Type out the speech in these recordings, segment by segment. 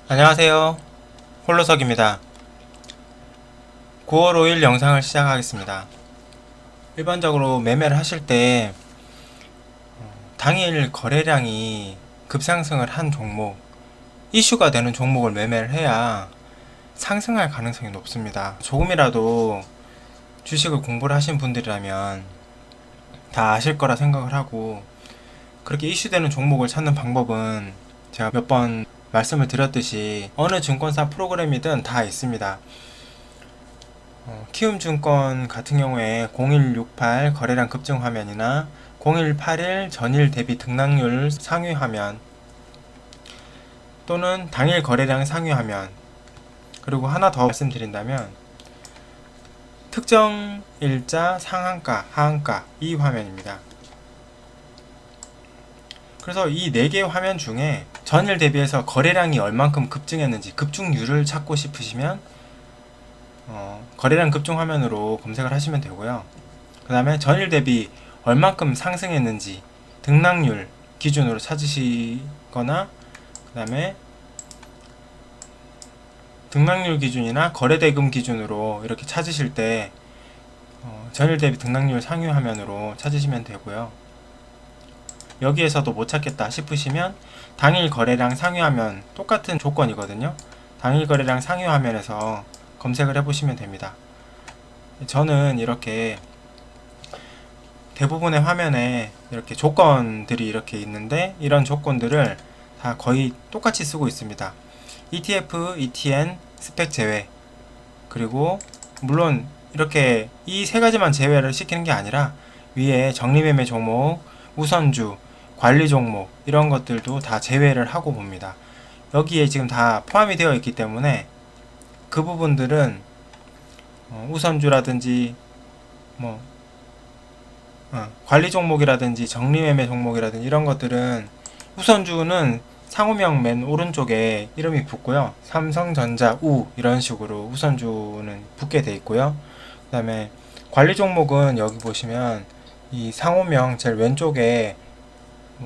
안녕하세요. 홀로석입니다. 9월 5일 영상을 시작하겠습니다. 일반적으로 매매를 하실 때 당일 거래량이 급상승을 한 종목, 이슈가 되는 종목을 매매를 해야 상승할 가능성이 높습니다. 조금이라도 주식을 공부를 하신 분들이라면 다 아실 거라 생각을 하고, 그렇게 이슈되는 종목을 찾는 방법은 제가 몇 번 말씀을 드렸듯이 어느 증권사 프로그램이든 다 있습니다. 키움증권 같은 경우에 0168 거래량 급증 화면이나 0181 전일 대비 등락률 상위 화면, 또는 당일 거래량 상위 화면, 그리고 하나 더 말씀드린다면 특정 일자 상한가, 하한가 이 화면입니다. 그래서 이 4개의 화면 중에 전일 대비해서 거래량이 얼만큼 급증했는지 급증률을 찾고 싶으시면 거래량 급증 화면으로 검색을 하시면 되고요. 그 다음에 전일 대비 얼만큼 상승했는지 등락률 기준으로 찾으시거나, 그 다음에 등락률 기준이나 거래대금 기준으로 이렇게 찾으실 때 전일 대비 등락률 상위 화면으로 찾으시면 되고요. 여기에서도 못 찾겠다 싶으시면 당일 거래량 상위 화면, 똑같은 조건이거든요. 당일 거래량 상위 화면에서 검색을 해보시면 됩니다. 저는 이렇게 대부분의 화면에 이렇게 조건들이 이렇게 있는데, 이런 조건들을 다 거의 똑같이 쓰고 있습니다. ETF, ETN, 스펙 제외, 그리고 물론 이렇게 이 세 가지만 제외를 시키는 게 아니라 위에 적립매매 종목, 우선주, 관리 종목 이런 것들도 다 제외를 하고 봅니다. 여기에 지금 다 포함이 되어 있기 때문에 그 부분들은 우선주라든지 관리 종목이라든지 적립매매 종목이라든지 이런 것들은, 우선주는 상호명 맨 오른쪽에 이름이 붙고요. 삼성전자, 우 이런 식으로 우선주는 붙게 돼 있고요. 그 다음에 관리 종목은 여기 보시면 이 상호명 제일 왼쪽에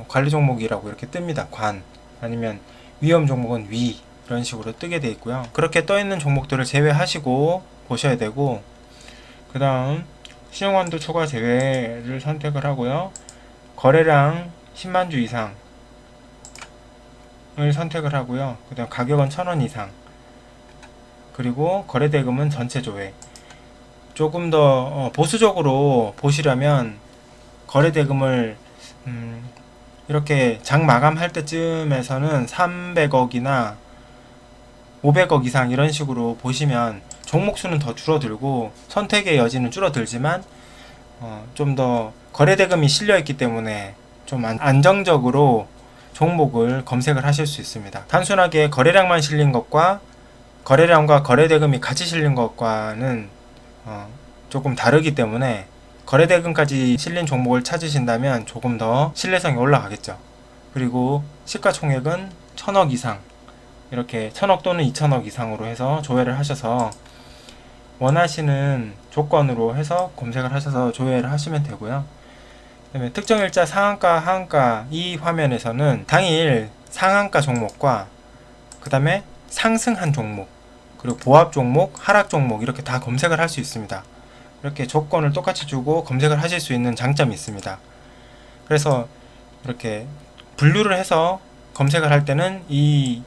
관리 종목이라고 이렇게 뜹니다. 관, 아니면 위험 종목은 위 이런 식으로 뜨게 돼 있고요. 그렇게 떠 있는 종목들을 제외하시고 보셔야 되고, 그 다음 신용한도 초과 제외를 선택을 하고요. 거래량 10만주 이상을 선택을 하고요. 그 다음 가격은 1000원 이상, 그리고 거래대금은 전체 조회. 조금 더 보수적으로 보시려면 거래대금을 이렇게 장 마감할 때쯤에서는 300억이나 500억 이상 이런 식으로 보시면 종목 수는 더 줄어들고 선택의 여지는 줄어들지만 좀 더 거래대금이 실려 있기 때문에 좀 안정적으로 종목을 검색을 하실 수 있습니다. 단순하게 거래량만 실린 것과 거래량과 거래대금이 같이 실린 것과는 조금 다르기 때문에 거래대금까지 실린 종목을 찾으신다면 조금 더 신뢰성이 올라가겠죠. 그리고 시가총액은 1000억 이상, 이렇게 1000억 또는 2000억 이상으로 해서 조회를 하셔서 원하시는 조건으로 해서 검색을 하셔서 조회를 하시면 되고요. 그다음에 특정 일자 상한가, 하한가 이 화면에서는 당일 상한가 종목과 그 다음에 상승한 종목, 그리고 보합 종목, 하락 종목 이렇게 다 검색을 할 수 있습니다. 이렇게 조건을 똑같이 주고 검색을 하실 수 있는 장점이 있습니다. 그래서 이렇게 분류를 해서 검색을 할 때는 이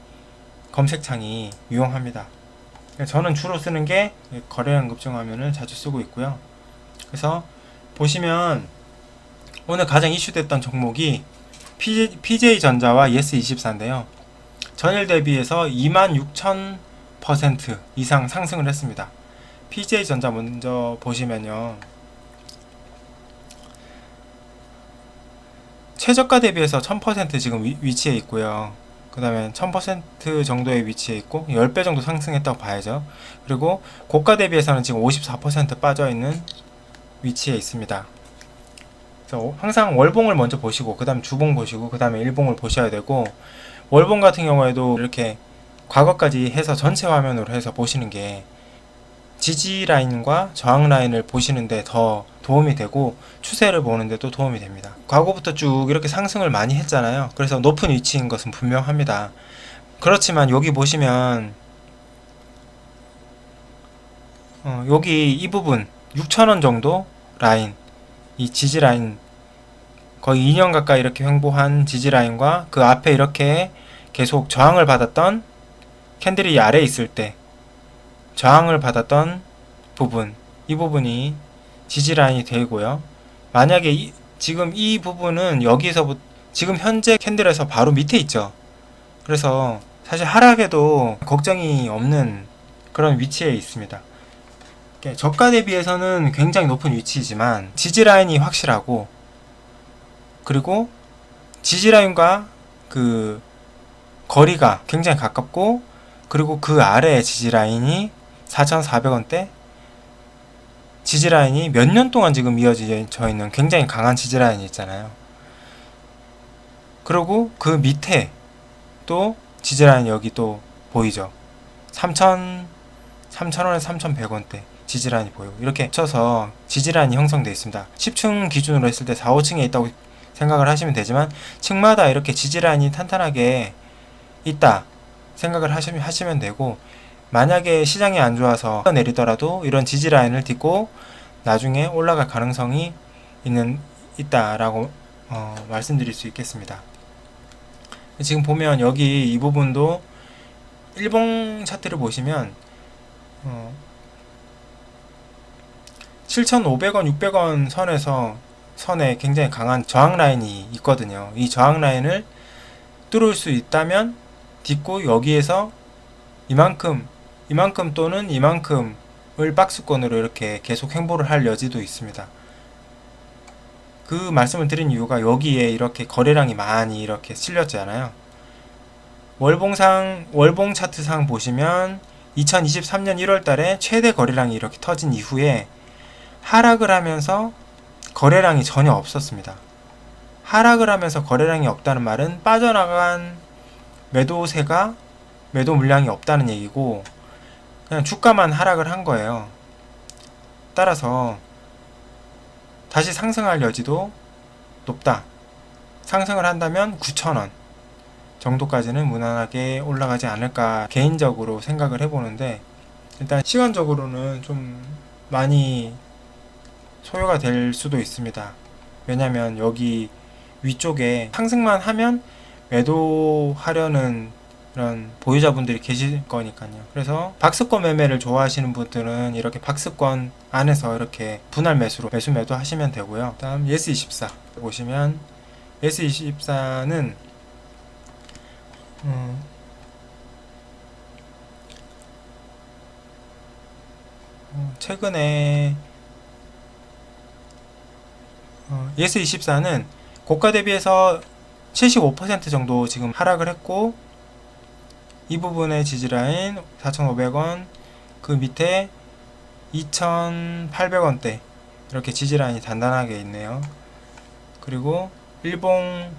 검색창이 유용합니다. 저는 주로 쓰는 게 거래량 급증 화면을 자주 쓰고 있고요. 그래서 보시면 오늘 가장 이슈됐던 종목이 PJ전자와 예스24인데요. 전일 대비해서 26,000% 이상 상승을 했습니다. PJ전자 먼저 보시면요, 최저가 대비해서 1000% 지금 위치해 있고요. 그 다음에 1000% 정도의 위치에 있고 10배 정도 상승했다고 봐야죠. 그리고 고가 대비해서는 지금 54% 빠져있는 위치에 있습니다. 그래서 항상 월봉을 먼저 보시고 그 다음 주봉 보시고 그 다음에 일봉을 보셔야 되고, 월봉 같은 경우에도 이렇게 과거까지 해서 전체 화면으로 해서 보시는 게 지지 라인과 저항 라인을 보시는데 더 도움이 되고 추세를 보는데 또 도움이 됩니다. 과거부터 쭉 이렇게 상승을 많이 했잖아요. 그래서 높은 위치인 것은 분명합니다. 그렇지만 여기 보시면 여기 이 부분 6,000원 정도 라인, 이 지지 라인 거의 2년 가까이 이렇게 횡보한 지지 라인과 그 앞에 이렇게 계속 저항을 받았던 캔들이 아래에 있을 때 저항을 받았던 부분, 이 부분이 지지 라인이 되고요. 만약에 지금 이 부분은 여기서부터 지금 현재 캔들에서 바로 밑에 있죠. 그래서 사실 하락에도 걱정이 없는 그런 위치에 있습니다. 저가 대비해서는 굉장히 높은 위치이지만 지지 라인이 확실하고, 그리고 지지 라인과 그 거리가 굉장히 가깝고, 그리고 그 아래에 지지 라인이 4,400원대, 지지 라인이 몇 년 동안 지금 이어져 있는 굉장히 강한 지지 라인이 있잖아요. 그리고 그 밑에 또 지지 라인 여기 또 보이죠. 3,000원에서 3,100원대 지지 라인이 보이고, 이렇게 쳐서 지지 라인이 형성되어 있습니다. 10층 기준으로 했을 때 4, 5층에 있다고 생각을 하시면 되지만, 층마다 이렇게 지지 라인이 탄탄하게 있다 생각을 하시면 되고, 만약에 시장이 안 좋아서 내리더라도 이런 지지 라인을 딛고 나중에 올라갈 가능성이 있다라고 말씀드릴 수 있겠습니다. 지금 보면 여기 이 부분도 일봉 차트를 보시면 7,500원, 600원 선에 굉장히 강한 저항 라인이 있거든요. 이 저항 라인을 뚫을 수 있다면 딛고 여기에서 이만큼 또는 이만큼을 박스권으로 이렇게 계속 횡보를 할 여지도 있습니다. 그 말씀을 드린 이유가 여기에 이렇게 거래량이 많이 이렇게 실렸잖아요. 월봉 차트상 보시면 2023년 1월 달에 최대 거래량이 이렇게 터진 이후에 하락을 하면서 거래량이 전혀 없었습니다. 하락을 하면서 거래량이 없다는 말은 빠져나간 매도세가 매도 물량이 없다는 얘기고, 그냥 주가만 하락을 한 거예요. 따라서 다시 상승할 여지도 높다. 상승을 한다면 9,000원 정도까지는 무난하게 올라가지 않을까 개인적으로 생각을 해보는데, 일단 시간적으로는 좀 많이 소요가 될 수도 있습니다. 왜냐면 여기 위쪽에 상승만 하면 매도하려는 이런 보유자분들이 계실 거니까요. 그래서 박스권 매매를 좋아하시는 분들은 이렇게 박스권 안에서 이렇게 분할 매수로 매도 하시면 되고요. 다음 예스24 보시면 예스24는 최근에 예스24는 고가 대비해서 75% 정도 지금 하락을 했고, 이 부분의 지지라인 4,500원, 그 밑에 2,800원대 이렇게 지지라인이 단단하게 있네요. 그리고 일봉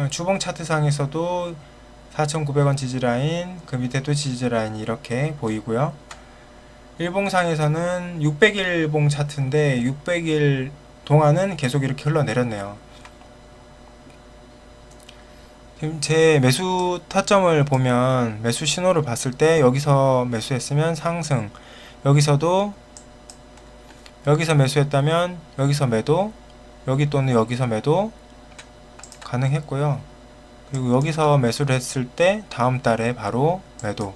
주봉 차트상에서도 4,900원 지지라인, 그 밑에 또 지지라인이 이렇게 보이고요. 일봉상에서는 600일봉 차트인데 600일 동안은 계속 이렇게 흘러내렸네요. 지금 제 매수 타점을 보면, 매수 신호를 봤을 때 여기서 매수했으면 상승, 여기서 매수했다면 여기서 매도, 여기 또는 여기서 매도 가능했고요. 그리고 여기서 매수를 했을 때 다음 달에 바로 매도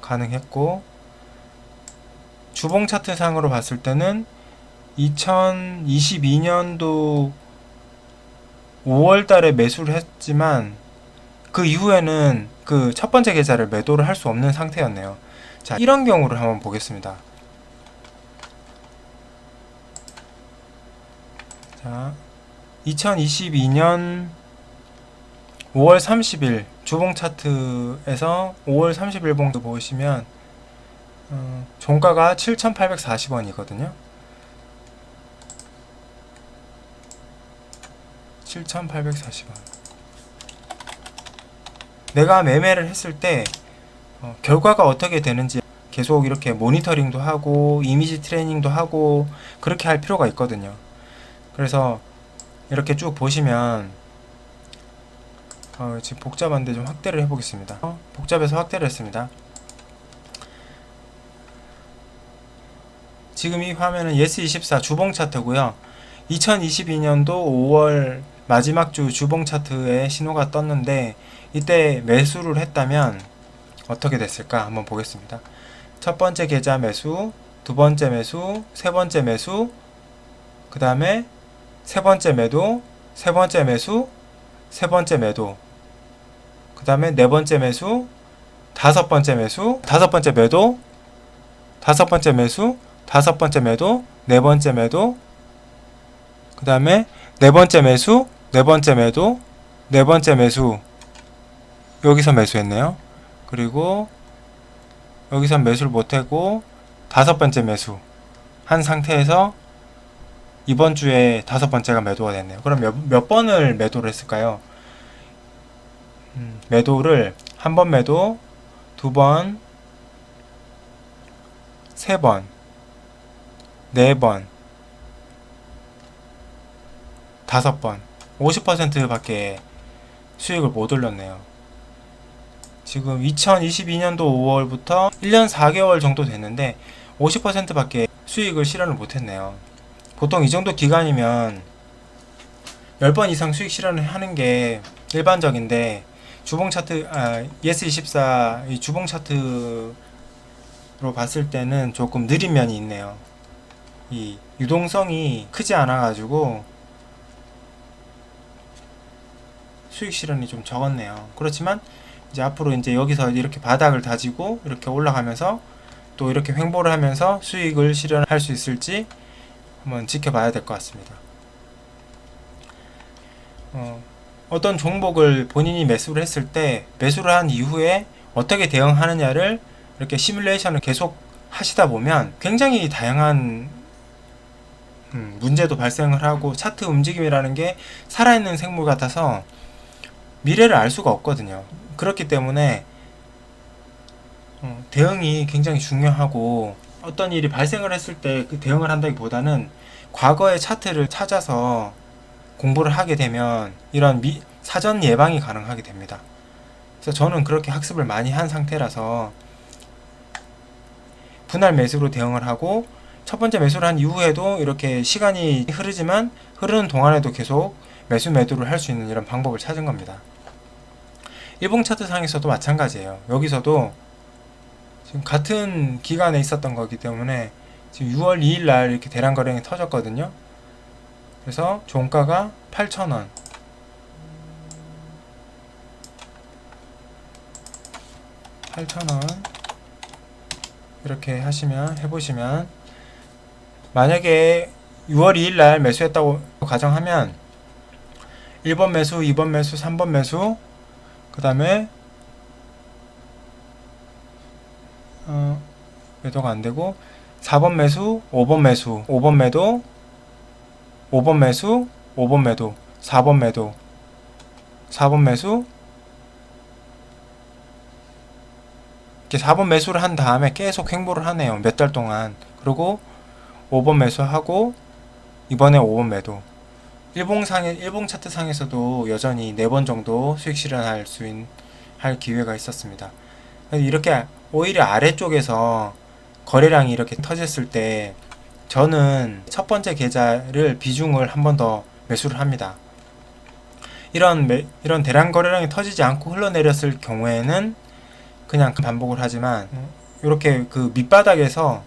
가능했고, 주봉 차트 상으로 봤을 때는 2022년도 5월 달에 매수를 했지만 그 이후에는 그 첫 번째 계좌를 매도를 할 수 없는 상태였네요. 자, 이런 경우를 한번 보겠습니다. 자, 2022년 5월 30일 주봉 차트에서 5월 30일 봉도 보시면 종가가 7,840원이거든요. 7,840원. 내가 매매를 했을 때 결과가 어떻게 되는지 계속 이렇게 모니터링도 하고 이미지 트레이닝도 하고 그렇게 할 필요가 있거든요. 그래서 이렇게 쭉 보시면 지금 복잡한데 좀 확대를 해보겠습니다. 복잡해서 확대를 했습니다. 지금 이 화면은 예스24 주봉 차트고요. 2022년도 5월 마지막 주 주봉 차트에 신호가 떴는데 이때 매수를 했다면 어떻게 됐을까 한번 보겠습니다. 첫 번째 계좌 매수, 두 번째 매수, 세 번째 매수, 그 다음에 세 번째 매도, 세 번째 매수, 세 번째 매도, 그 다음에 네 번째 매수, 다섯 번째 매수, 다섯 번째 매도, 다섯 번째 매수, 다섯 번째 매도, 네 번째 매도, 그 다음에 네 번째 매수, 네 번째 매도, 네 번째 매수, 여기서 매수했네요. 그리고 여기서 매수를 못하고 다섯 번째 매수 한 상태에서 이번 주에 다섯 번째가 매도가 됐네요. 그럼 몇 번을 매도를 했을까요? 매도를 한 번 매도, 두 번, 세 번, 네 번, 다섯 번, 50%밖에 수익을 못 올렸네요. 지금 2022년도 5월부터 1년 4개월 정도 됐는데 50%밖에 수익을 실현을 못했네요. 보통 이 정도 기간이면 10번 이상 수익 실현을 하는 게 일반적인데 주봉 차트, 예스24 이 주봉 차트로 봤을 때는 조금 느린 면이 있네요. 이 유동성이 크지 않아 가지고 수익 실현이 좀 적었네요. 그렇지만 이제 앞으로 이제 여기서 이렇게 바닥을 다지고 이렇게 올라가면서 또 이렇게 횡보를 하면서 수익을 실현할 수 있을지 한번 지켜봐야 될 것 같습니다. 어떤 종목을 본인이 매수를 했을 때 매수를 한 이후에 어떻게 대응하느냐를 이렇게 시뮬레이션을 계속 하시다 보면 굉장히 다양한 문제도 발생을 하고 차트 움직임이라는 게 살아있는 생물 같아서 미래를 알 수가 없거든요. 그렇기 때문에 대응이 굉장히 중요하고 어떤 일이 발생을 했을 때 그 대응을 한다기보다는 과거의 차트를 찾아서 공부를 하게 되면 이런 사전 예방이 가능하게 됩니다. 그래서 저는 그렇게 학습을 많이 한 상태라서 분할 매수로 대응을 하고 첫 번째 매수를 한 이후에도 이렇게 시간이 흐르지만 흐르는 동안에도 계속 매수 매도를 할 수 있는 이런 방법을 찾은 겁니다. 일봉 차트 상에서도 마찬가지예요. 여기서도 지금 같은 기간에 있었던 거기 때문에 지금 6월 2일 날 이렇게 대량 거래량이 터졌거든요. 그래서 종가가 8,000원, 8,000원 이렇게 해보시면 만약에 6월 2일 날 매수했다고 가정하면 1번 매수, 2번 매수, 3번 매수, 그 다음에 매도가 안되고 4번 매수, 5번 매수, 5번 매도, 5번 매수, 5번 매도, 4번 매도, 4번 매수, 이렇게 4번 매수를 한 다음에 계속 횡보를 하네요. 몇 달 동안. 그리고 5번 매수하고 이번에 5번 매도. 일봉 차트 상에서도 여전히 4번 정도 수익 실현할 할 기회가 있었습니다. 이렇게 오히려 아래쪽에서 거래량이 이렇게 터졌을 때 저는 첫 번째 계좌를 비중을 한 번 더 매수를 합니다. 이런 대량 거래량이 터지지 않고 흘러내렸을 경우에는 그냥 반복을 하지만 이렇게 그 밑바닥에서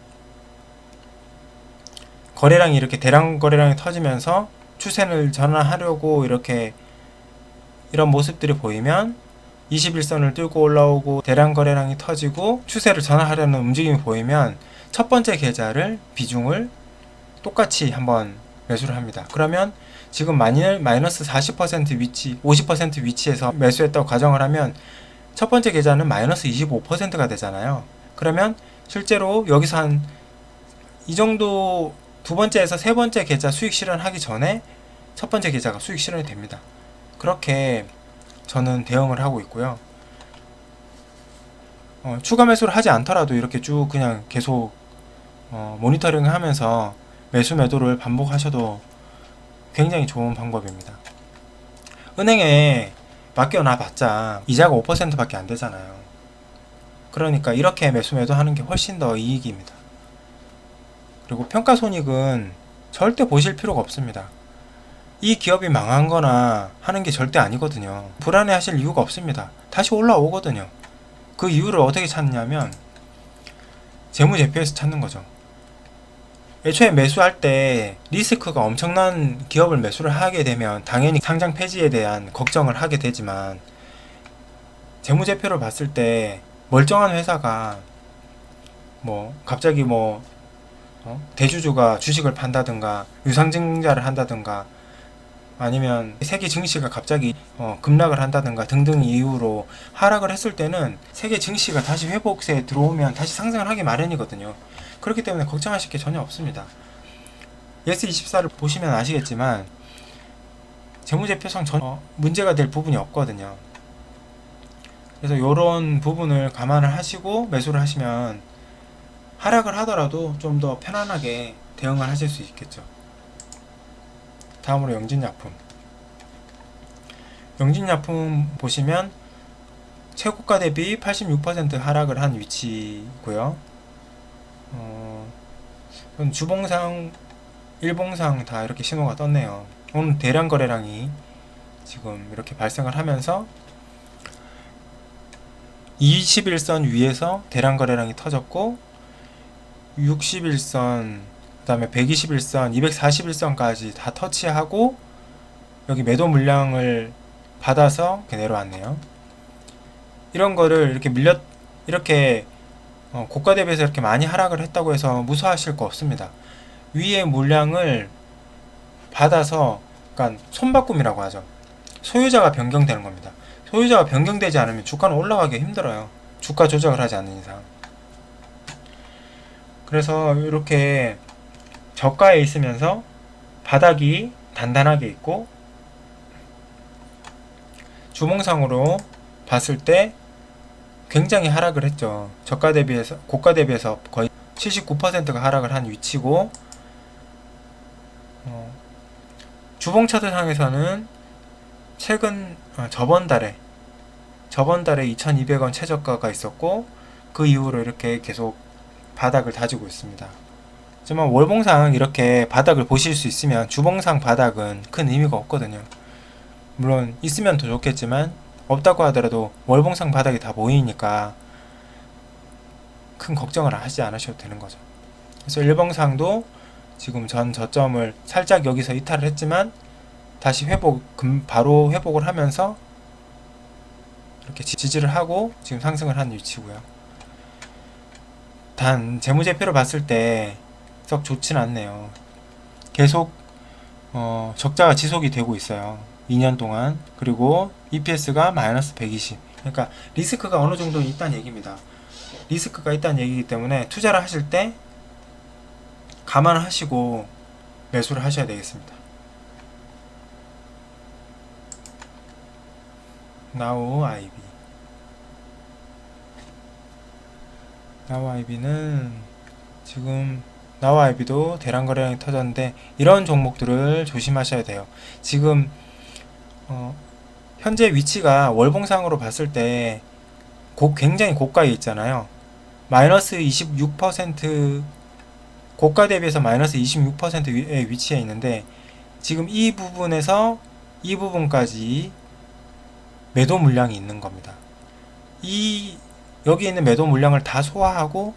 거래량이 이렇게 대량 거래량이 터지면서 추세를 전환하려고 이렇게 이런 모습들이 보이면 21선을 뚫고 올라오고 대량 거래량이 터지고 추세를 전환하려는 움직임이 보이면 첫 번째 계좌를 비중을 똑같이 한번 매수를 합니다. 그러면 지금 마이너스 40% 위치, 50% 위치에서 매수했다고 가정을 하면 첫 번째 계좌는 마이너스 25%가 되잖아요. 그러면 실제로 여기서 한 이 정도 두 번째에서 세 번째 계좌 수익 실현하기 전에 첫 번째 계좌가 수익 실현이 됩니다. 그렇게 저는 대응을 하고 있고요. 추가 매수를 하지 않더라도 이렇게 쭉 그냥 계속 모니터링을 하면서 매수 매도를 반복하셔도 굉장히 좋은 방법입니다. 은행에 맡겨놔봤자 이자가 5%밖에 안 되잖아요. 그러니까 이렇게 매수매도하는 게 훨씬 더 이익입니다. 그리고 평가손익은 절대 보실 필요가 없습니다. 이 기업이 망한 거나 하는 게 절대 아니거든요. 불안해 하실 이유가 없습니다. 다시 올라오거든요. 그 이유를 어떻게 찾느냐면 재무제표에서 찾는 거죠. 애초에 매수할 때 리스크가 엄청난 기업을 매수를 하게 되면 당연히 상장 폐지에 대한 걱정을 하게 되지만, 재무제표를 봤을 때 멀쩡한 회사가 갑자기 대주주가 주식을 판다든가 유상증자를 한다든가 아니면 세계 증시가 갑자기 급락을 한다든가 등등 이유로 하락을 했을 때는 세계 증시가 다시 회복세에 들어오면 다시 상승을 하기 마련이거든요. 그렇기 때문에 걱정하실 게 전혀 없습니다. 예스24를 보시면 아시겠지만 재무제표상 전혀 문제가 될 부분이 없거든요. 그래서 이런 부분을 감안을 하시고 매수를 하시면 하락을 하더라도 좀 더 편안하게 대응을 하실 수 있겠죠. 다음으로 영진약품. 영진약품 보시면 최고가 대비 86% 하락을 한 위치고요. 주봉상, 일봉상 다 이렇게 신호가 떴네요. 오늘 대량 거래량이 지금 이렇게 발생을 하면서 21선 위에서 대량 거래량이 터졌고 61선, 그 다음에 121선, 241선까지 다 터치하고 여기 매도 물량을 받아서 이렇게 내려왔네요. 이런 거를 이렇게 이렇게 고가 대비해서 이렇게 많이 하락을 했다고 해서 무서워하실 거 없습니다. 위에 물량을 받아서, 그러니까 손바꿈이라고 하죠. 소유자가 변경되는 겁니다. 소유자가 변경되지 않으면 주가는 올라가기 힘들어요. 주가 조작을 하지 않는 이상. 그래서 이렇게 저가에 있으면서 바닥이 단단하게 있고 주봉상으로 봤을 때 굉장히 하락을 했죠. 저가 대비해서, 고가 대비해서 거의 79%가 하락을 한 위치고, 주봉 차트상에서는 최근 저번 달에 2200원 최저가가 있었고 그 이후로 이렇게 계속 바닥을 다지고 있습니다. 하지만 월봉상 이렇게 바닥을 보실 수 있으면 주봉상 바닥은 큰 의미가 없거든요. 물론 있으면 더 좋겠지만 없다고 하더라도 월봉상 바닥이 다 보이니까 큰 걱정을 하지 않으셔도 되는 거죠. 그래서 일봉상도 지금 전 저점을 살짝 여기서 이탈을 했지만 다시 바로 회복을 하면서 이렇게 지지를 하고 지금 상승을 한 위치고요. 단 재무제표를 봤을 때 썩 좋진 않네요. 계속 적자가 지속이 되고 있어요. 2년 동안. 그리고 EPS가 마이너스 120. 그러니까 리스크가 어느 정도 있다는 얘기입니다. 리스크가 있다는 얘기이기 때문에 투자를 하실 때 감안하시고 매수를 하셔야 되겠습니다. 나우 아이비는 지금 나우 아이비도 대량 거래량이 터졌는데 이런 종목들을 조심하셔야 돼요. 지금 현재 위치가 월봉상으로 봤을 때 굉장히 고가에 있잖아요. 마이너스 26% 고가 대비해서 마이너스 26%의 위치에 있는데 지금 이 부분에서 이 부분까지 매도 물량이 있는 겁니다. 여기 있는 매도 물량을 다 소화하고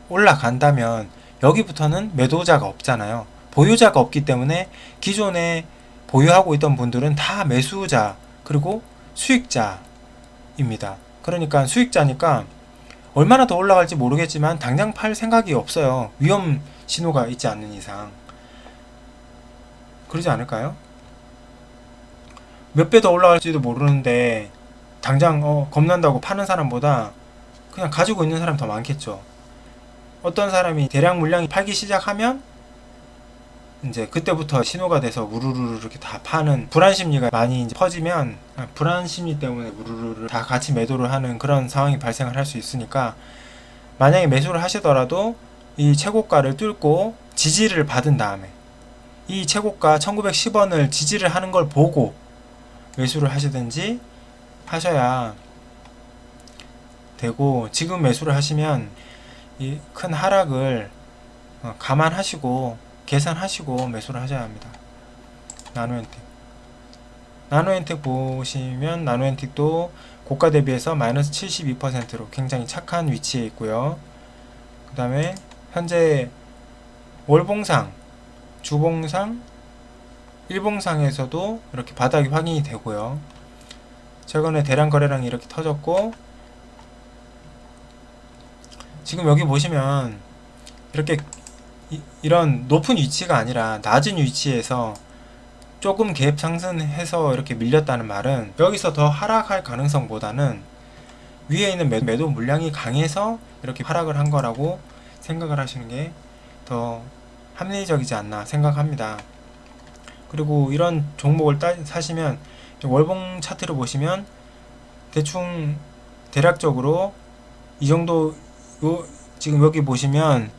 올라간다면 여기부터는 매도자가 없잖아요. 보유자가 없기 때문에 기존에 보유하고 있던 분들은 다 매수자 그리고 수익자입니다. 그러니까 수익자니까 얼마나 더 올라갈지 모르겠지만 당장 팔 생각이 없어요. 위험 신호가 있지 않는 이상. 그러지 않을까요? 몇 배 더 올라갈지도 모르는데 당장 겁난다고 파는 사람보다 그냥 가지고 있는 사람이 더 많겠죠. 어떤 사람이 대량 물량이 팔기 시작하면 이제 그때부터 신호가 돼서 우르르 이렇게 다 파는 불안 심리가 많이 이제 퍼지면 불안 심리 때문에 우르르 다 같이 매도를 하는 그런 상황이 발생을 할 수 있으니까 만약에 매수를 하시더라도 이 최고가를 뚫고 지지를 받은 다음에 이 최고가 1910원을 지지를 하는 걸 보고 매수를 하시든지 하셔야 되고, 지금 매수를 하시면 이 큰 하락을 감안하시고 계산하시고 매수를 하셔야 합니다. 나노엔텍 보시면 나노엔텍도 고가 대비해서 마이너스 72%로 굉장히 착한 위치에 있고요. 그 다음에 현재 월봉상, 주봉상, 일봉상에서도 이렇게 바닥이 확인이 되고요. 최근에 대량 거래량이 이렇게 터졌고, 지금 여기 보시면 이렇게 이런 높은 위치가 아니라 낮은 위치에서 조금 갭 상승해서 이렇게 밀렸다는 말은 여기서 더 하락할 가능성보다는 위에 있는 매도 물량이 강해서 이렇게 하락을 한 거라고 생각을 하시는 게 더 합리적이지 않나 생각합니다. 그리고 이런 종목을 사시면 월봉 차트를 보시면 대충 대략적으로 이 정도, 지금 여기 보시면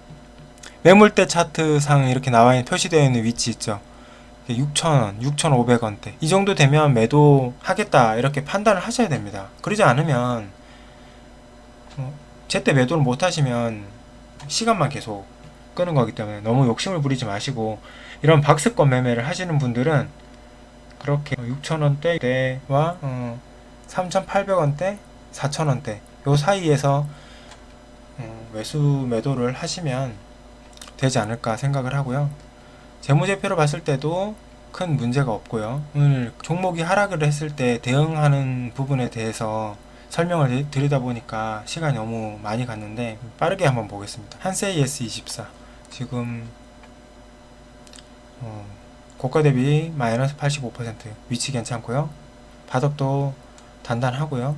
매물대 차트상 이렇게 나와있는 표시되어 있는 위치 있죠. 6,000원, 6,500원대 이 정도 되면 매도하겠다 이렇게 판단을 하셔야 됩니다. 그러지 않으면 제때 매도를 못 하시면 시간만 계속 끄는 거기 때문에 너무 욕심을 부리지 마시고, 이런 박스권 매매를 하시는 분들은 그렇게 6,000원대와 3,800원대, 4,000원대 요 사이에서 매도를 하시면 되지 않을까 생각을 하고요. 재무제표로 봤을 때도 큰 문제가 없고요. 오늘 종목이 하락을 했을 때 대응하는 부분에 대해서 설명을 드리다 보니까 시간이 너무 많이 갔는데 빠르게 한번 보겠습니다. 한세이 S24 지금 고가 대비 마이너스 85% 위치 괜찮고요. 바닥도 단단하고요.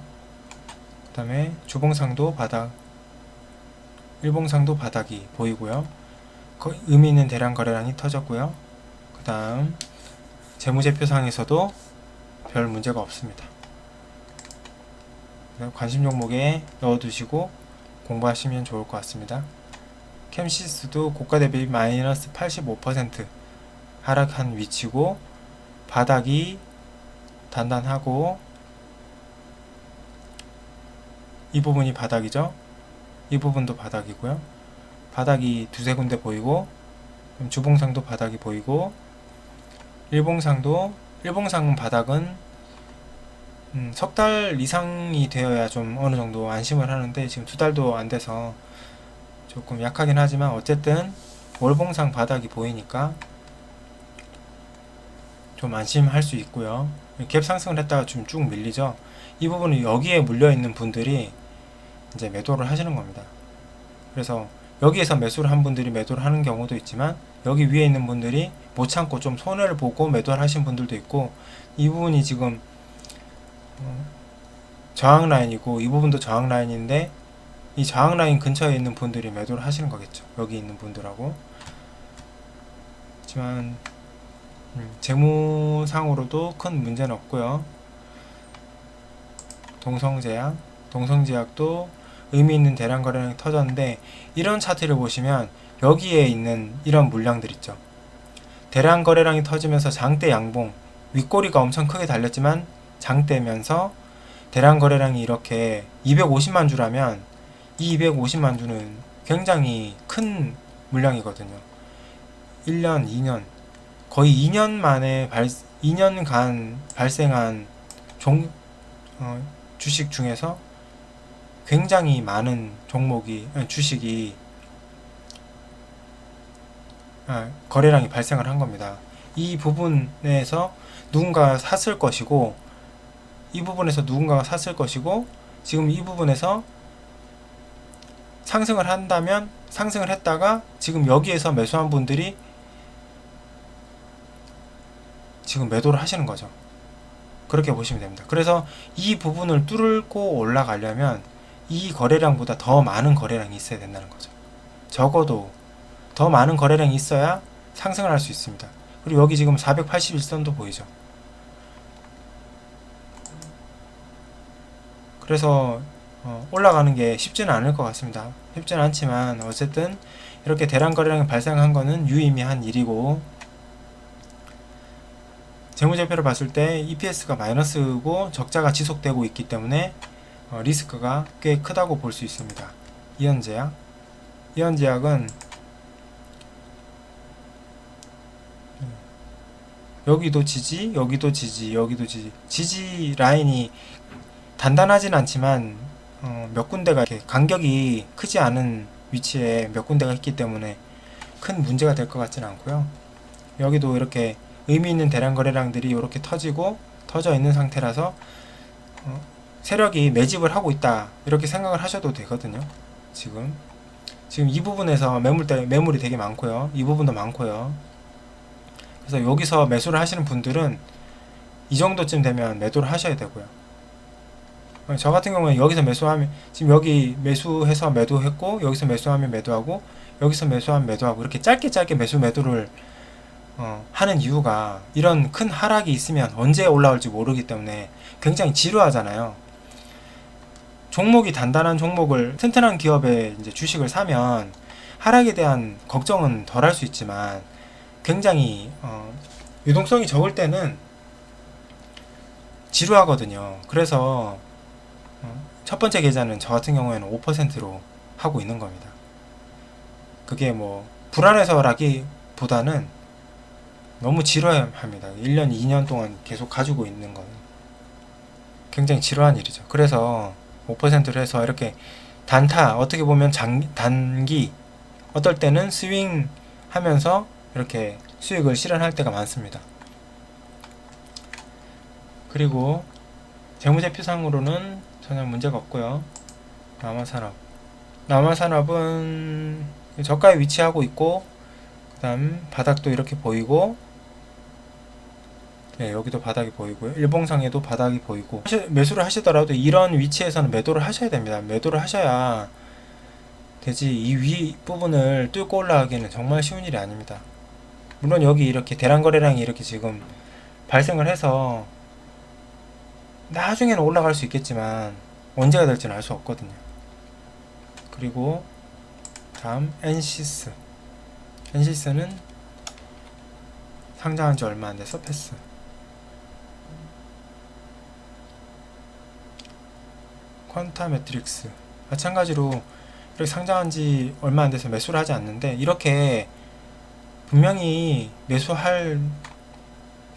그 다음에 주봉상도 바닥, 일봉상도 바닥이 보이고요. 의미 있는 대량 거래량이 터졌고요. 그 다음 재무제표상에서도 별 문제가 없습니다. 관심 종목에 넣어두시고 공부하시면 좋을 것 같습니다. 캠시스도 고가 대비 마이너스 85% 하락한 위치고, 바닥이 단단하고, 이 부분이 바닥이죠. 이 부분도 바닥이고요. 바닥이 두세 군데 보이고, 주봉상도 바닥이 보이고, 일봉상 바닥은 석 달 이상이 되어야 좀 어느 정도 안심을 하는데 지금 2달도 안 돼서 조금 약하긴 하지만 어쨌든 월봉상 바닥이 보이니까 좀 안심할 수 있고요. 갭 상승을 했다가 좀 쭉 밀리죠. 이 부분은 여기에 물려 있는 분들이 이제 매도를 하시는 겁니다. 그래서 여기에서 매수를 한 분들이 매도를 하는 경우도 있지만, 여기 위에 있는 분들이 못 참고 좀 손해를 보고 매도를 하신 분들도 있고, 이 부분이 지금 저항 라인이고 이 부분도 저항 라인인데, 이 저항 라인 근처에 있는 분들이 매도를 하시는 거겠죠. 여기 있는 분들하고. 하지만 재무상으로도 큰 문제는 없고요. 동성제약도 의미 있는 대량 거래량이 터졌는데, 이런 차트를 보시면 여기에 있는 이런 물량들 있죠. 대량 거래량이 터지면서 장대 양봉, 윗꼬리가 엄청 크게 달렸지만 장대면서 대량 거래량이 이렇게 250만 주라면, 이 250만 주는 굉장히 큰 물량이거든요. 1년, 2년, 거의 2년 만에 2년간 발생한 주식 중에서 굉장히 많은 주식이 거래량이 발생을 한 겁니다. 이 부분에서 누군가가 샀을 것이고, 지금 이 부분에서 상승을 했다가 지금 여기에서 매수한 분들이 지금 매도를 하시는 거죠. 그렇게 보시면 됩니다. 그래서 이 부분을 뚫고 올라가려면 이 거래량보다 더 많은 거래량이 있어야 된다는 거죠. 적어도 더 많은 거래량이 있어야 상승을 할 수 있습니다. 그리고 여기 지금 481선도 보이죠. 그래서 올라가는 게 쉽지는 않을 것 같습니다. 쉽지는 않지만 어쨌든 이렇게 대량 거래량이 발생한 거는 유의미한 일이고, 재무제표를 봤을 때 EPS가 마이너스고 적자가 지속되고 있기 때문에 리스크가 꽤 크다고 볼 수 있습니다. 이현제약은 여기도 지지, 여기도 지지, 여기도 지지. 지지 라인이 단단하진 않지만 몇 군데가 이렇게 간격이 크지 않은 위치에 몇 군데가 있기 때문에 큰 문제가 될 것 같지는 않고요. 여기도 이렇게 의미 있는 대량 거래량들이 이렇게 터져 있는 상태라서 세력이 매집을 하고 있다 이렇게 생각을 하셔도 되거든요. 지금 이 부분에서 매물이 되게 많고요. 이 부분도 많고요. 그래서 여기서 매수를 하시는 분들은 이 정도쯤 되면 매도를 하셔야 되고요. 저 같은 경우는 여기서 매수하면 지금 여기 매수해서 매도했고 여기서 매수하면 매도하고 여기서 매수하면 매도하고 이렇게 짧게 매도를 하는 이유가 이런 큰 하락이 있으면 언제 올라올지 모르기 때문에 굉장히 지루하잖아요. 종목이 단단한 종목을 튼튼한 기업의 이제 주식을 사면 하락에 대한 걱정은 덜 할 수 있지만 굉장히 유동성이 적을 때는 지루하거든요. 그래서 첫 번째 계좌는 저 같은 경우에는 5%로 하고 있는 겁니다. 그게 뭐 불안해서라기보다는 너무 지루합니다. 1년, 2년 동안 계속 가지고 있는 건 굉장히 지루한 일이죠. 그래서 5%로 해서 이렇게 단타, 어떻게 보면 단기, 어떨 때는 스윙 하면서 이렇게 수익을 실현할 때가 많습니다. 그리고 재무제표상으로는 전혀 문제가 없고요. 남아산업은 저가에 위치하고 있고 그 다음 바닥도 이렇게 보이고 네, 여기도 바닥이 보이고요. 일봉상에도 바닥이 보이고 매수를 하시더라도 이런 위치에서는 매도를 하셔야 됩니다. 매도를 하셔야 되지 이 위 부분을 뚫고 올라가기는 정말 쉬운 일이 아닙니다. 물론 여기 이렇게 대량거래량이 이렇게 지금 발생을 해서 나중에는 올라갈 수 있겠지만 언제가 될지는 알 수 없거든요. 그리고 다음 엔시스는 상장한 지 얼마 안 돼서 패스. 퀀타 매트릭스 마찬가지로 이렇게 상장한 지 얼마 안 돼서 매수를 하지 않는데 이렇게 분명히 매수할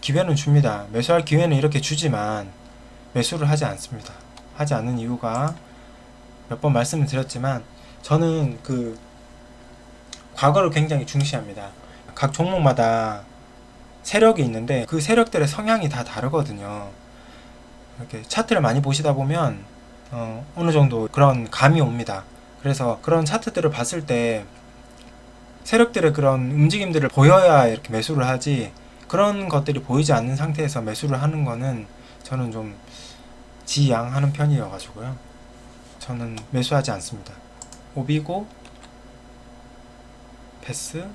기회는 줍니다. 매수할 기회는 이렇게 주지만 매수를 하지 않습니다. 하지 않는 이유가 몇 번 말씀을 드렸지만 저는 그 과거를 굉장히 중시합니다. 각 종목마다 세력이 있는데 그 세력들의 성향이 다 다르거든요. 이렇게 차트를 많이 보시다 보면 어느 정도 그런 감이 옵니다. 그래서 그런 차트들을 봤을 때 세력들의 그런 움직임들을 보여야 이렇게 매수를 하지 그런 것들이 보이지 않는 상태에서 매수를 하는 거는 저는 좀 지양하는 편이어 가지고요. 저는 매수하지 않습니다. 오비고 패스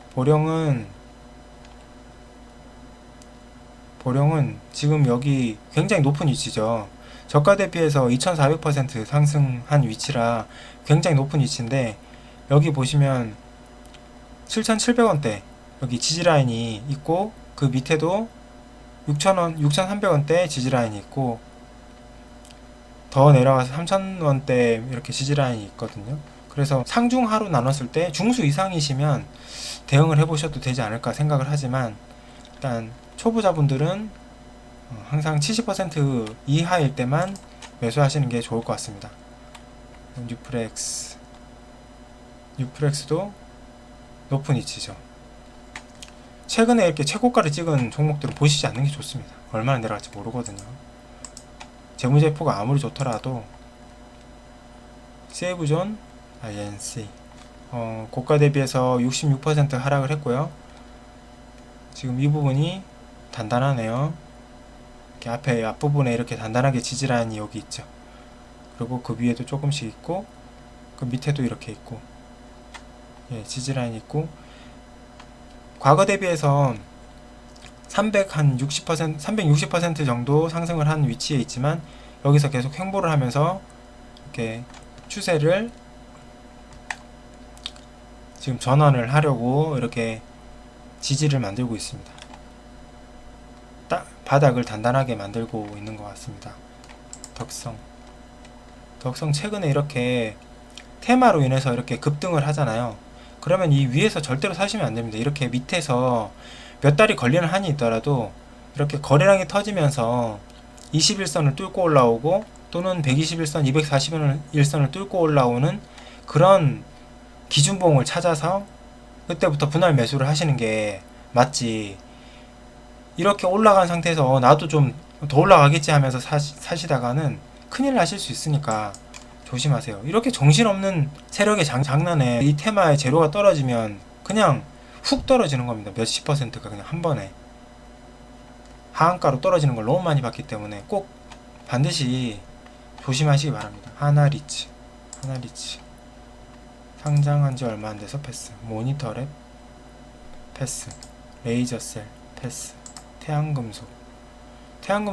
보령은 지금 여기 굉장히 높은 위치죠. 저가 대비해서 2400% 상승한 위치라 굉장히 높은 위치인데 여기 보시면 7700원대 여기 지지라인이 있고 그 밑에도 6300원대 지지라인이 있고 더 내려가서 3000원대 이렇게 지지라인이 있거든요. 그래서 상중하로 나눴을 때 중수 이상이시면 대응을 해보셔도 되지 않을까 생각을 하지만 일단 초보자분들은 항상 70% 이하일 때만 매수하시는 게 좋을 것 같습니다. 뉴프렉스도 높은 위치죠. 최근에 이렇게 최고가를 찍은 종목들을 보시지 않는 게 좋습니다. 얼마나 내려갈지 모르거든요. 재무제표가 아무리 좋더라도 세이브존 INC 고가 대비해서 66% 하락을 했고요. 지금 이 부분이 단단하네요. 이렇게 앞부분에 이렇게 단단하게 지지라인이 여기 있죠. 그리고 그 위에도 조금씩 있고 그 밑에도 이렇게 있고 지지라인이 있고 과거 대비해서 360% 정도 상승을 한 위치에 있지만 여기서 계속 횡보를 하면서 이렇게 추세를 지금 전환을 하려고 이렇게 지지를 만들고 있습니다. 바닥을 단단하게 만들고 있는 것 같습니다. 덕성 최근에 이렇게 테마로 인해서 이렇게 급등을 하잖아요. 그러면 이 위에서 절대로 사시면 안됩니다. 이렇게 밑에서 몇 달이 걸리는 한이 있더라도 이렇게 거래량이 터지면서 21선을 뚫고 올라오고 또는 121선, 241선을 뚫고 올라오는 그런 기준봉을 찾아서 그때부터 분할 매수를 하시는 게 맞지. 이렇게 올라간 상태에서 나도 좀 더 올라가겠지 하면서 사시다가는 큰일 나실 수 있으니까 조심하세요. 이렇게 정신없는 세력의 장난에 이 테마의 재료가 떨어지면 그냥 훅 떨어지는 겁니다. 몇십 %가 그냥 한 번에 하한가로 떨어지는 걸 너무 많이 봤기 때문에 꼭 반드시 조심하시기 바랍니다. 하나리츠 상장한 지 얼마 안 돼서 패스. 모니터랩 패스. 레이저셀 패스. 태양금속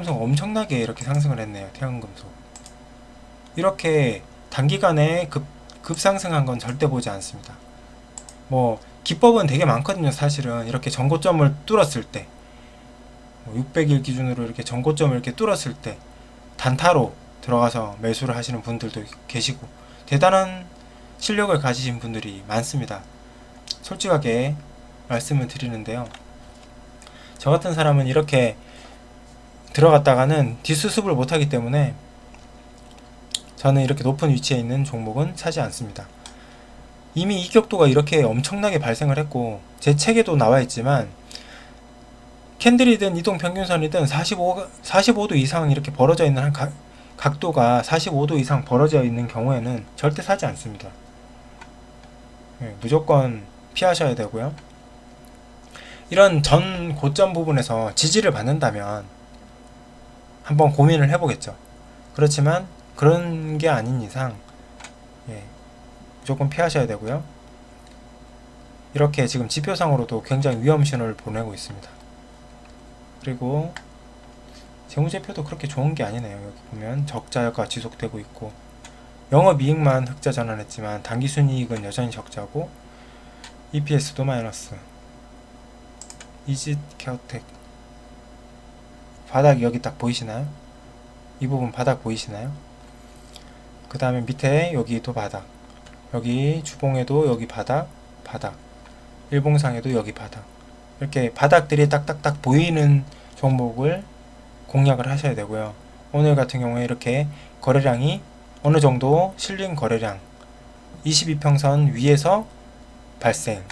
엄청나게 이렇게 상승을 했네요. 태양금속 이렇게 단기간에 급상승한 건 절대 보지 않습니다. 뭐 기법은 되게 많거든요. 사실은 이렇게 전고점을 뚫었을 때 600일 기준으로 이렇게 전고점을 이렇게 뚫었을 때 단타로 들어가서 매수를 하시는 분들도 계시고 대단한 실력을 가지신 분들이 많습니다. 솔직하게 말씀을 드리는데요. 저 같은 사람은 이렇게 들어갔다가는 뒷수습을 못하기 때문에 저는 이렇게 높은 위치에 있는 종목은 사지 않습니다. 이미 이격도가 이렇게 엄청나게 발생을 했고 제 책에도 나와 있지만 캔들이든 이동평균선이든 45도 이상 이렇게 벌어져 있는 각도가 45도 이상 벌어져 있는 경우에는 절대 사지 않습니다. 무조건 피하셔야 되고요. 이런 전 고점 부분에서 지지를 받는다면 한번 고민을 해보겠죠. 그렇지만 그런 게 아닌 이상 무조건 피하셔야 되고요. 이렇게 지금 지표상으로도 굉장히 위험 신호를 보내고 있습니다. 그리고 재무제표도 그렇게 좋은 게 아니네요. 여기 보면 적자가 지속되고 있고 영업이익만 흑자 전환했지만 당기순이익은 여전히 적자고 EPS도 마이너스. 이지케어텍 바닥이 여기 딱 보이시나요? 이 부분 바닥 보이시나요? 그 다음에 밑에 여기도 바닥, 여기 주봉에도 여기 바닥, 일봉상에도 여기 바닥. 이렇게 바닥들이 딱딱딱 보이는 종목을 공략을 하셔야 되고요. 오늘 같은 경우에 이렇게 거래량이 어느 정도 실린 거래량 22평선 위에서 발생.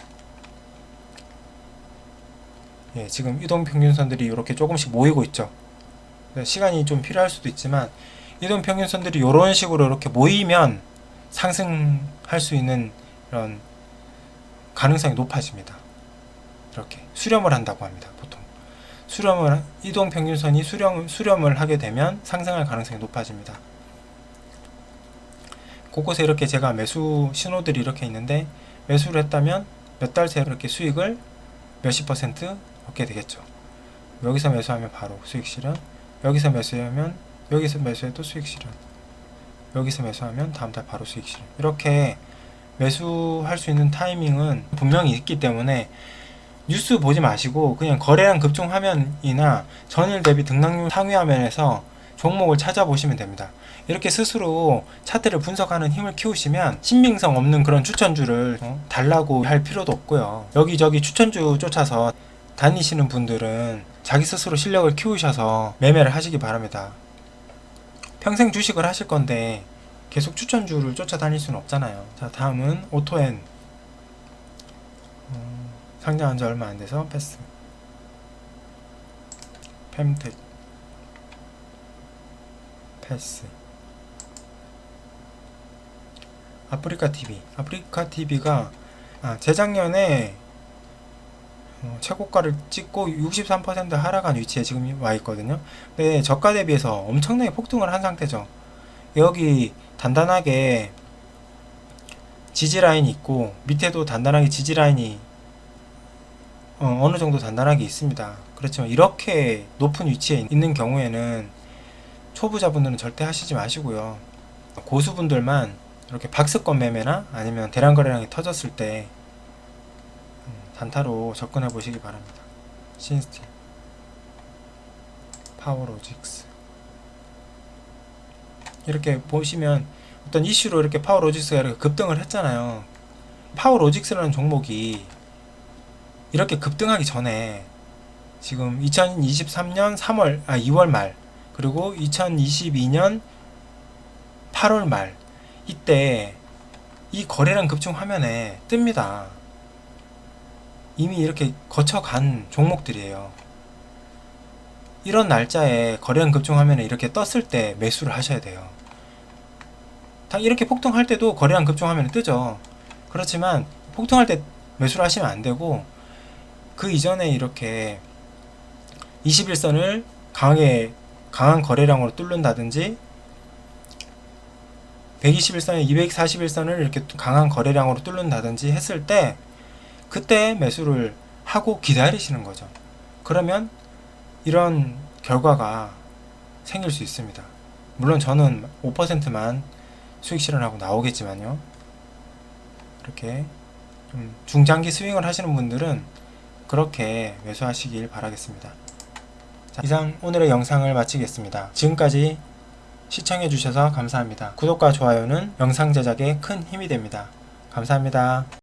지금 이동평균선들이 이렇게 조금씩 모이고 있죠. 시간이 좀 필요할 수도 있지만 이동평균선들이 이런 식으로 이렇게 모이면 상승할 수 있는 이런 가능성이 높아집니다. 이렇게 수렴을 한다고 합니다. 보통 이동평균선이 수렴을 하게 되면 상승할 가능성이 높아집니다. 곳곳에 이렇게 제가 매수 신호들이 이렇게 있는데 매수를 했다면 몇 달 새로 이렇게 수익을 몇십 % 얻게 되겠죠. 여기서 매수하면 바로 수익 실현, 여기서 매수하면 여기서 매수해도 수익 실현, 여기서 매수하면 다음 달 바로 수익 실현. 이렇게 매수할 수 있는 타이밍은 분명히 있기 때문에 뉴스 보지 마시고 그냥 거래량 급증 화면이나 전일 대비 등락률 상위 화면에서 종목을 찾아보시면 됩니다. 이렇게 스스로 차트를 분석하는 힘을 키우시면 신빙성 없는 그런 추천주를 달라고 할 필요도 없고요. 여기저기 추천주 쫓아서 다니시는 분들은 자기 스스로 실력을 키우셔서 매매를 하시기 바랍니다. 평생 주식을 하실 건데 계속 추천주를 쫓아다닐 수는 없잖아요. 자, 다음은 오토엔. 상장한 지 얼마 안 돼서 패스. 펜텍 패스. 아프리카TV가 재작년에 최고가를 찍고 63% 하락한 위치에 지금 와 있거든요. 근데 저가 대비해서 엄청나게 폭등을 한 상태죠. 여기 단단하게 지지라인이 있고 밑에도 단단하게 지지라인이 어느 정도 단단하게 있습니다. 그렇지만 이렇게 높은 위치에 있는 경우에는 초보자분들은 절대 하시지 마시고요. 고수분들만 이렇게 박스권 매매나 아니면 대량 거래량이 터졌을 때 단타로 접근해 보시기 바랍니다. 신스틸 파워로직스. 이렇게 보시면 어떤 이슈로 이렇게 파워로직스가 이렇게 급등을 했잖아요. 파워로직스라는 종목이 이렇게 급등하기 전에 지금 2023년 2월 말 그리고 2022년 8월 말 이때 이 거래량 급증 화면에 뜹니다. 이미 이렇게 거쳐간 종목들이에요. 이런 날짜에 거래량 급증 화면에 이렇게 떴을 때 매수를 하셔야 돼요. 이렇게 폭등할 때도 거래량 급증 화면에 뜨죠. 그렇지만 폭등할 때 매수를 하시면 안 되고, 그 이전에 이렇게 21선을 강한 거래량으로 뚫는다든지 121선에 241선을 이렇게 강한 거래량으로 뚫는다든지 했을 때 그때 매수를 하고 기다리시는 거죠. 그러면 이런 결과가 생길 수 있습니다. 물론 저는 5%만 수익 실현하고 나오겠지만요. 이렇게 좀 중장기 스윙을 하시는 분들은 그렇게 매수하시길 바라겠습니다. 자, 이상 오늘의 영상을 마치겠습니다. 지금까지 시청해주셔서 감사합니다. 구독과 좋아요는 영상 제작에 큰 힘이 됩니다. 감사합니다.